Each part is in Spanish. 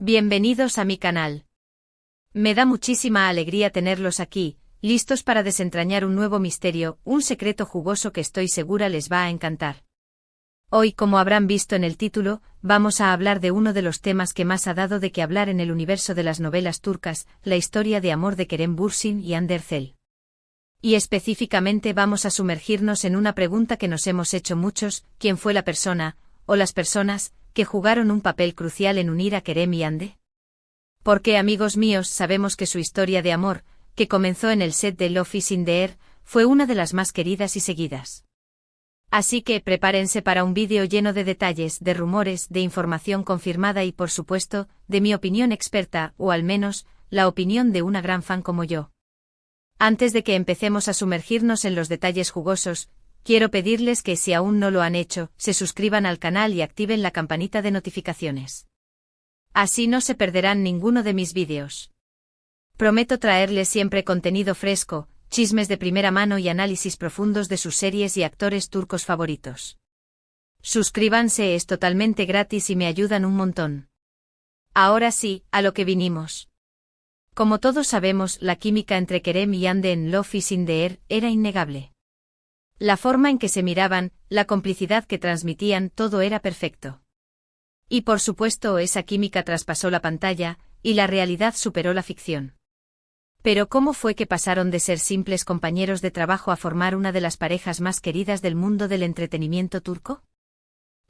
Bienvenidos a mi canal. Me da muchísima alegría tenerlos aquí, listos para desentrañar un nuevo misterio, un secreto jugoso que estoy segura les va a encantar. Hoy, como habrán visto en el título, vamos a hablar de uno de los temas que más ha dado de qué hablar en el universo de las novelas turcas, la historia de amor de Kerem Bürsin y Hande Erçel. Y específicamente vamos a sumergirnos en una pregunta que nos hemos hecho muchos: ¿quién fue la persona, o las personas, que jugaron un papel crucial en unir a Kerem y Hande? Porque, amigos míos, sabemos que su historia de amor, que comenzó en el set de Love is in the Air, fue una de las más queridas y seguidas. Así que prepárense para un vídeo lleno de detalles, de rumores, de información confirmada y, por supuesto, de mi opinión experta, o al menos, la opinión de una gran fan como yo. Antes de que empecemos a sumergirnos en los detalles jugosos, quiero pedirles que, si aún no lo han hecho, se suscriban al canal y activen la campanita de notificaciones. Así no se perderán ninguno de mis vídeos. Prometo traerles siempre contenido fresco, chismes de primera mano y análisis profundos de sus series y actores turcos favoritos. Suscríbanse, es totalmente gratis y me ayudan un montón. Ahora sí, a lo que vinimos. Como todos sabemos, la química entre Kerem y Hande en Love is in the Air era innegable. La forma en que se miraban, la complicidad que transmitían, todo era perfecto. Y por supuesto esa química traspasó la pantalla, y la realidad superó la ficción. Pero ¿cómo fue que pasaron de ser simples compañeros de trabajo a formar una de las parejas más queridas del mundo del entretenimiento turco?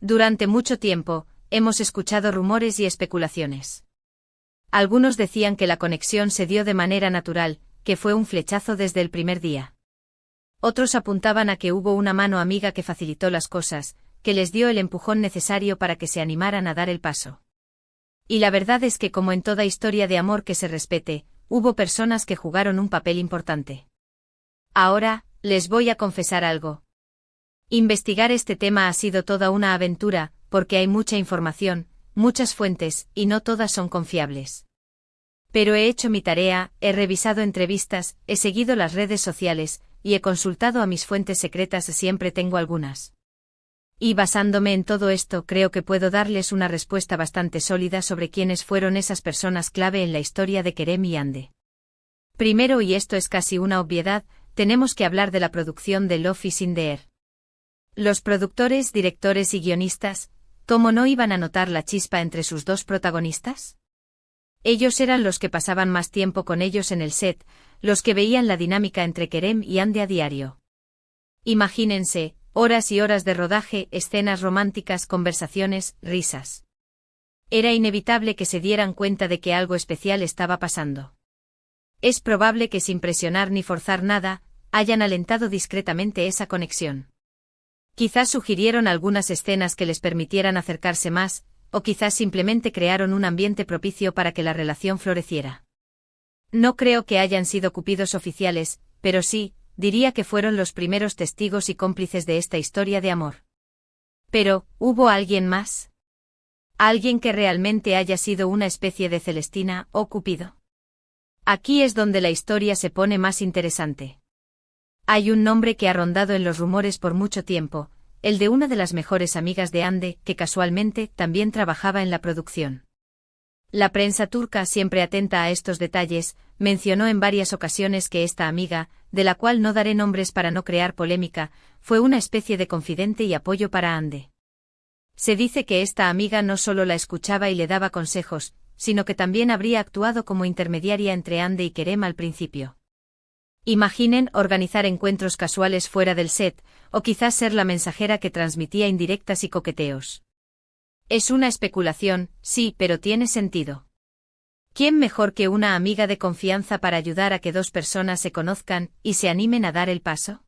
Durante mucho tiempo, hemos escuchado rumores y especulaciones. Algunos decían que la conexión se dio de manera natural, que fue un flechazo desde el primer día. Otros apuntaban a que hubo una mano amiga que facilitó las cosas, que les dio el empujón necesario para que se animaran a dar el paso. Y la verdad es que, como en toda historia de amor que se respete, hubo personas que jugaron un papel importante. Ahora, les voy a confesar algo. Investigar este tema ha sido toda una aventura, porque hay mucha información, muchas fuentes, y no todas son confiables. Pero he hecho mi tarea, he revisado entrevistas, he seguido las redes sociales, y he consultado a mis fuentes secretas, siempre tengo algunas. Y basándome en todo esto, creo que puedo darles una respuesta bastante sólida sobre quiénes fueron esas personas clave en la historia de Kerem y Hande. Primero, y esto es casi una obviedad, tenemos que hablar de la producción de Love is in the Air. Los productores, directores y guionistas, ¿cómo no iban a notar la chispa entre sus dos protagonistas? Ellos eran los que pasaban más tiempo con ellos en el set, los que veían la dinámica entre Kerem y Hande a diario. Imagínense, horas y horas de rodaje, escenas románticas, conversaciones, risas. Era inevitable que se dieran cuenta de que algo especial estaba pasando. Es probable que, sin presionar ni forzar nada, hayan alentado discretamente esa conexión. Quizás sugirieron algunas escenas que les permitieran acercarse más, o quizás simplemente crearon un ambiente propicio para que la relación floreciera. No creo que hayan sido cupidos oficiales, pero sí, diría que fueron los primeros testigos y cómplices de esta historia de amor. Pero, ¿hubo alguien más? ¿Alguien que realmente haya sido una especie de Celestina o Cupido? Aquí es donde la historia se pone más interesante. Hay un nombre que ha rondado en los rumores por mucho tiempo, el de una de las mejores amigas de Hande, que casualmente también trabajaba en la producción. La prensa turca, siempre atenta a estos detalles, mencionó en varias ocasiones que esta amiga, de la cual no daré nombres para no crear polémica, fue una especie de confidente y apoyo para Hande. Se dice que esta amiga no solo la escuchaba y le daba consejos, sino que también habría actuado como intermediaria entre Hande y Kerem al principio. Imaginen organizar encuentros casuales fuera del set, o quizás ser la mensajera que transmitía indirectas y coqueteos. Es una especulación, sí, pero tiene sentido. ¿Quién mejor que una amiga de confianza para ayudar a que dos personas se conozcan y se animen a dar el paso?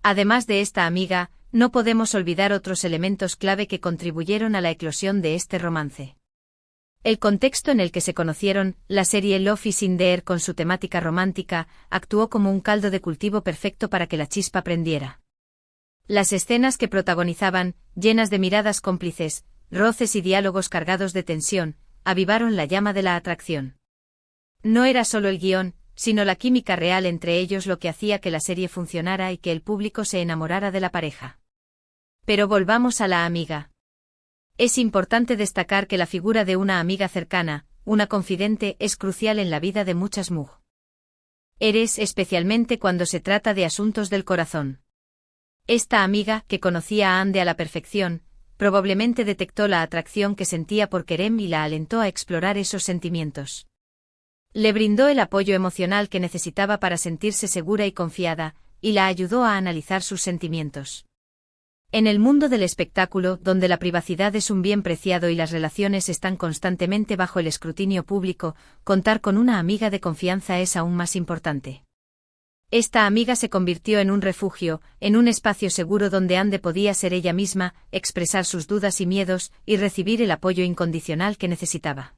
Además de esta amiga, no podemos olvidar otros elementos clave que contribuyeron a la eclosión de este romance. El contexto en el que se conocieron, la serie Love is in the Air con su temática romántica, actuó como un caldo de cultivo perfecto para que la chispa prendiera. Las escenas que protagonizaban, llenas de miradas cómplices, roces y diálogos cargados de tensión, avivaron la llama de la atracción. No era solo el guión, sino la química real entre ellos lo que hacía que la serie funcionara y que el público se enamorara de la pareja. Pero volvamos a la amiga. Es importante destacar que la figura de una amiga cercana, una confidente, es crucial en la vida de muchas mujeres, especialmente cuando se trata de asuntos del corazón. Esta amiga, que conocía a Ande a la perfección, probablemente detectó la atracción que sentía por Kerem y la alentó a explorar esos sentimientos. Le brindó el apoyo emocional que necesitaba para sentirse segura y confiada, y la ayudó a analizar sus sentimientos. En el mundo del espectáculo, donde la privacidad es un bien preciado y las relaciones están constantemente bajo el escrutinio público, contar con una amiga de confianza es aún más importante. Esta amiga se convirtió en un refugio, en un espacio seguro donde Ande podía ser ella misma, expresar sus dudas y miedos, y recibir el apoyo incondicional que necesitaba.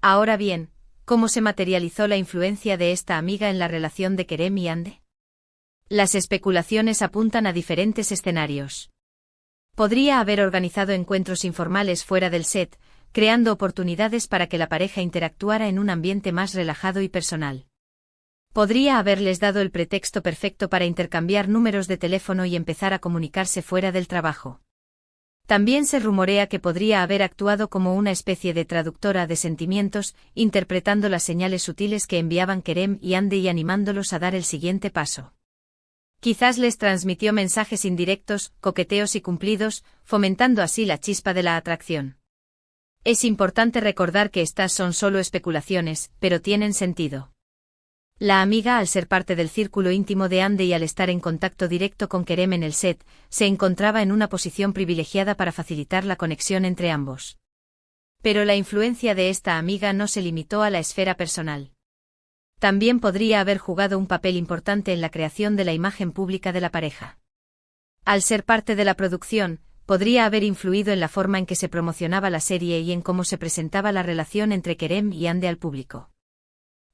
Ahora bien, ¿cómo se materializó la influencia de esta amiga en la relación de Kerem y Ande? Las especulaciones apuntan a diferentes escenarios. Podría haber organizado encuentros informales fuera del set, creando oportunidades para que la pareja interactuara en un ambiente más relajado y personal. Podría haberles dado el pretexto perfecto para intercambiar números de teléfono y empezar a comunicarse fuera del trabajo. También se rumorea que podría haber actuado como una especie de traductora de sentimientos, interpretando las señales sutiles que enviaban Kerem y Ande y animándolos a dar el siguiente paso. Quizás les transmitió mensajes indirectos, coqueteos y cumplidos, fomentando así la chispa de la atracción. Es importante recordar que estas son solo especulaciones, pero tienen sentido. La amiga, al ser parte del círculo íntimo de Ande y al estar en contacto directo con Kerem en el set, se encontraba en una posición privilegiada para facilitar la conexión entre ambos. Pero la influencia de esta amiga no se limitó a la esfera personal. También podría haber jugado un papel importante en la creación de la imagen pública de la pareja. Al ser parte de la producción, podría haber influido en la forma en que se promocionaba la serie y en cómo se presentaba la relación entre Kerem y Ande al público.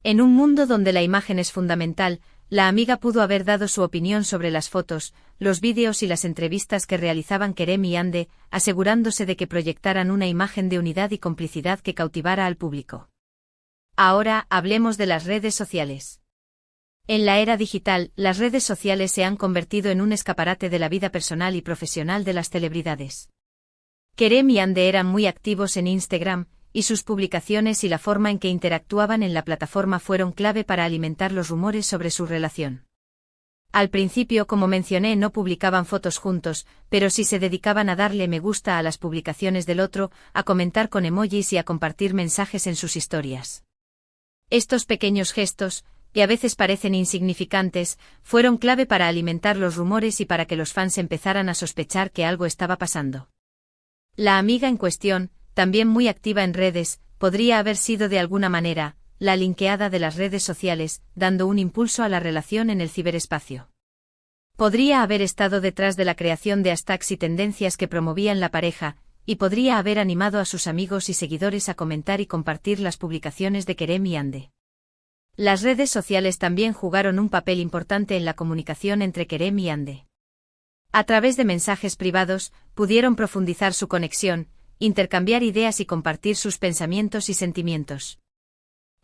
En un mundo donde la imagen es fundamental, la amiga pudo haber dado su opinión sobre las fotos, los vídeos y las entrevistas que realizaban Kerem y Ande, asegurándose de que proyectaran una imagen de unidad y complicidad que cautivara al público. Ahora, hablemos de las redes sociales. En la era digital, las redes sociales se han convertido en un escaparate de la vida personal y profesional de las celebridades. Kerem y Ande eran muy activos en Instagram, y sus publicaciones y la forma en que interactuaban en la plataforma fueron clave para alimentar los rumores sobre su relación. Al principio, como mencioné, no publicaban fotos juntos, pero sí se dedicaban a darle me gusta a las publicaciones del otro, a comentar con emojis y a compartir mensajes en sus historias. Estos pequeños gestos, que a veces parecen insignificantes, fueron clave para alimentar los rumores y para que los fans empezaran a sospechar que algo estaba pasando. La amiga en cuestión, también muy activa en redes, podría haber sido de alguna manera la linkeada de las redes sociales, dando un impulso a la relación en el ciberespacio. Podría haber estado detrás de la creación de hashtags y tendencias que promovían la pareja, y podría haber animado a sus amigos y seguidores a comentar y compartir las publicaciones de Kerem y Ande. Las redes sociales también jugaron un papel importante en la comunicación entre Kerem y Ande. A través de mensajes privados, pudieron profundizar su conexión, intercambiar ideas y compartir sus pensamientos y sentimientos.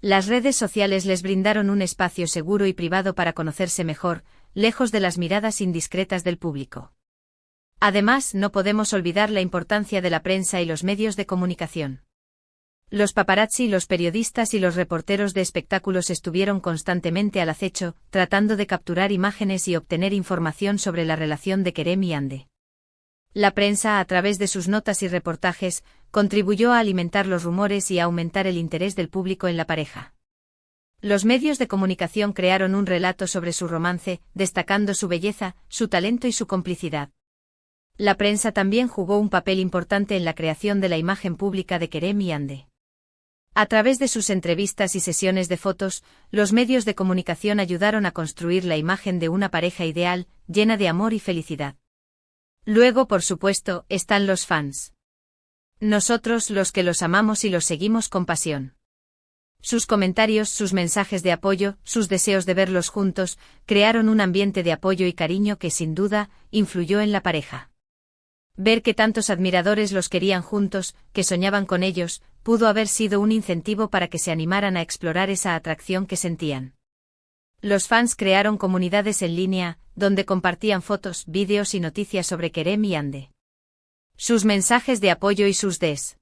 Las redes sociales les brindaron un espacio seguro y privado para conocerse mejor, lejos de las miradas indiscretas del público. Además, no podemos olvidar la importancia de la prensa y los medios de comunicación. Los paparazzi, los periodistas y los reporteros de espectáculos estuvieron constantemente al acecho, tratando de capturar imágenes y obtener información sobre la relación de Kerem y Ande. La prensa, a través de sus notas y reportajes, contribuyó a alimentar los rumores y a aumentar el interés del público en la pareja. Los medios de comunicación crearon un relato sobre su romance, destacando su belleza, su talento y su complicidad. La prensa también jugó un papel importante en la creación de la imagen pública de Kerem y Ande. A través de sus entrevistas y sesiones de fotos, los medios de comunicación ayudaron a construir la imagen de una pareja ideal, llena de amor y felicidad. Luego, por supuesto, están los fans. Nosotros, los que los amamos y los seguimos con pasión. Sus comentarios, sus mensajes de apoyo, sus deseos de verlos juntos, crearon un ambiente de apoyo y cariño que sin duda, influyó en la pareja. Ver que tantos admiradores los querían juntos, que soñaban con ellos, pudo haber sido un incentivo para que se animaran a explorar esa atracción que sentían. Los fans crearon comunidades en línea, donde compartían fotos, vídeos y noticias sobre Kerem y Ande. Sus mensajes de apoyo y sus deseos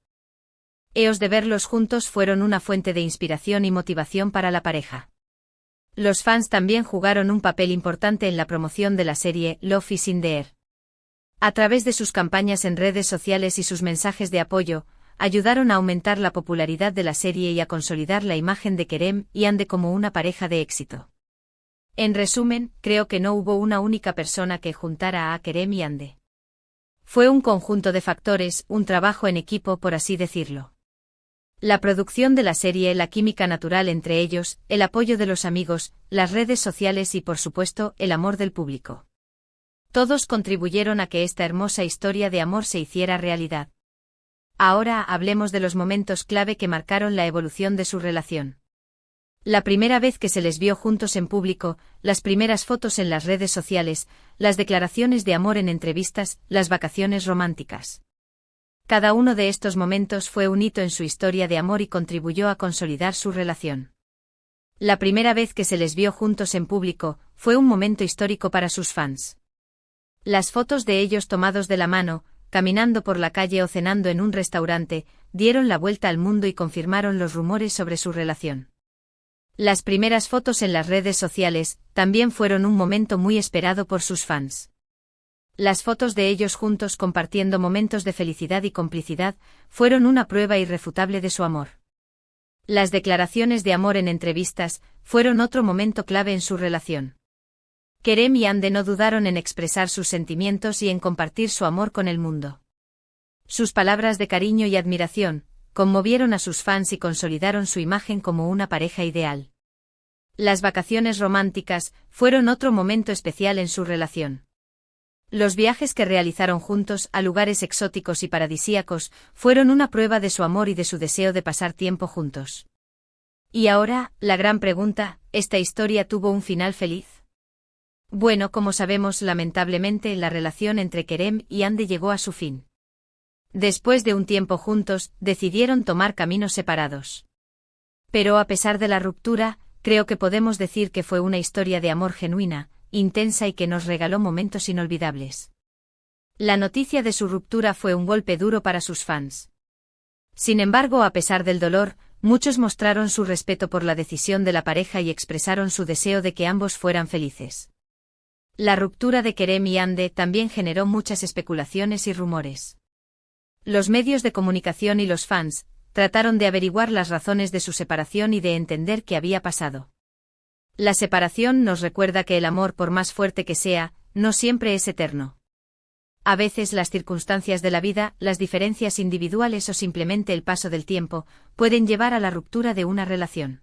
de verlos juntos fueron una fuente de inspiración y motivación para la pareja. Los fans también jugaron un papel importante en la promoción de la serie Love is in the Air. A través de sus campañas en redes sociales y sus mensajes de apoyo, ayudaron a aumentar la popularidad de la serie y a consolidar la imagen de Kerem y Ande como una pareja de éxito. En resumen, creo que no hubo una única persona que juntara a Kerem y Ande. Fue un conjunto de factores, un trabajo en equipo por así decirlo. La producción de la serie, la química natural entre ellos, el apoyo de los amigos, las redes sociales y por supuesto, el amor del público. Todos contribuyeron a que esta hermosa historia de amor se hiciera realidad. Ahora hablemos de los momentos clave que marcaron la evolución de su relación. La primera vez que se les vio juntos en público, las primeras fotos en las redes sociales, las declaraciones de amor en entrevistas, las vacaciones románticas. Cada uno de estos momentos fue un hito en su historia de amor y contribuyó a consolidar su relación. La primera vez que se les vio juntos en público, fue un momento histórico para sus fans. Las fotos de ellos tomados de la mano, caminando por la calle o cenando en un restaurante, dieron la vuelta al mundo y confirmaron los rumores sobre su relación. Las primeras fotos en las redes sociales también fueron un momento muy esperado por sus fans. Las fotos de ellos juntos compartiendo momentos de felicidad y complicidad fueron una prueba irrefutable de su amor. Las declaraciones de amor en entrevistas fueron otro momento clave en su relación. Kerem y Ande no dudaron en expresar sus sentimientos y en compartir su amor con el mundo. Sus palabras de cariño y admiración conmovieron a sus fans y consolidaron su imagen como una pareja ideal. Las vacaciones románticas fueron otro momento especial en su relación. Los viajes que realizaron juntos a lugares exóticos y paradisíacos fueron una prueba de su amor y de su deseo de pasar tiempo juntos. Y ahora, la gran pregunta, ¿esta historia tuvo un final feliz? Bueno, como sabemos, lamentablemente, la relación entre Kerem y Ande llegó a su fin. Después de un tiempo juntos, decidieron tomar caminos separados. Pero a pesar de la ruptura, creo que podemos decir que fue una historia de amor genuina, intensa y que nos regaló momentos inolvidables. La noticia de su ruptura fue un golpe duro para sus fans. Sin embargo, a pesar del dolor, muchos mostraron su respeto por la decisión de la pareja y expresaron su deseo de que ambos fueran felices. La ruptura de Kerem y Ande también generó muchas especulaciones y rumores. Los medios de comunicación y los fans trataron de averiguar las razones de su separación y de entender qué había pasado. La separación nos recuerda que el amor, por más fuerte que sea, no siempre es eterno. A veces las circunstancias de la vida, las diferencias individuales o simplemente el paso del tiempo, pueden llevar a la ruptura de una relación.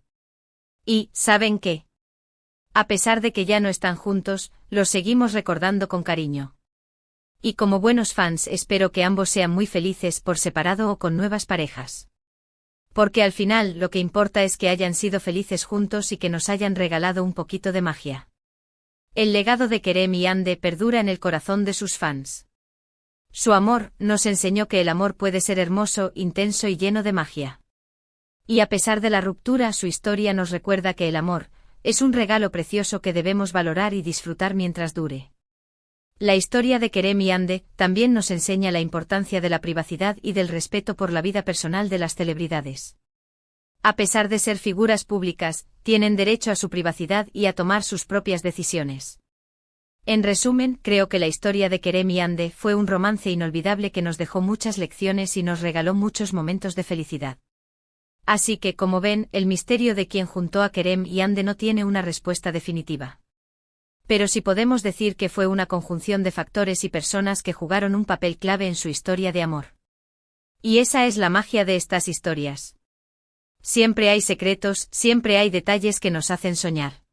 Y, ¿saben qué? A pesar de que ya no están juntos, los seguimos recordando con cariño. Y como buenos fans espero que ambos sean muy felices por separado o con nuevas parejas. Porque al final lo que importa es que hayan sido felices juntos y que nos hayan regalado un poquito de magia. El legado de Kerem y Ande perdura en el corazón de sus fans. Su amor nos enseñó que el amor puede ser hermoso, intenso y lleno de magia. Y a pesar de la ruptura, su historia nos recuerda que el amor es un regalo precioso que debemos valorar y disfrutar mientras dure. La historia de Kerem y Ande también nos enseña la importancia de la privacidad y del respeto por la vida personal de las celebridades. A pesar de ser figuras públicas, tienen derecho a su privacidad y a tomar sus propias decisiones. En resumen, creo que la historia de Kerem y Ande fue un romance inolvidable que nos dejó muchas lecciones y nos regaló muchos momentos de felicidad. Así que, como ven, el misterio de quién juntó a Kerem y Ande no tiene una respuesta definitiva. Pero sí podemos decir que fue una conjunción de factores y personas que jugaron un papel clave en su historia de amor. Y esa es la magia de estas historias. Siempre hay secretos, siempre hay detalles que nos hacen soñar.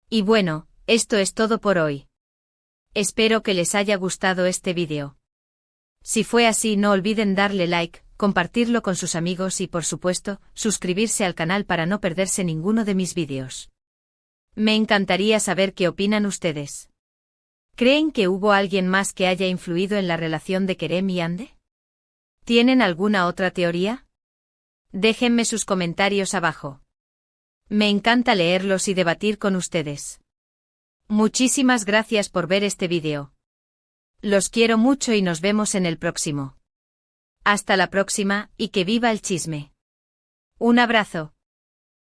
Y bueno, esto es todo por hoy. Espero que les haya gustado este vídeo. Si fue así, no olviden darle like, compartirlo con sus amigos y, por supuesto, suscribirse al canal para no perderse ninguno de mis vídeos. Me encantaría saber qué opinan ustedes. ¿Creen que hubo alguien más que haya influido en la relación de Kerem y Ande? ¿Tienen alguna otra teoría? Déjenme sus comentarios abajo. Me encanta leerlos y debatir con ustedes. Muchísimas gracias por ver este vídeo. Los quiero mucho y nos vemos en el próximo. Hasta la próxima, y que viva el chisme. Un abrazo.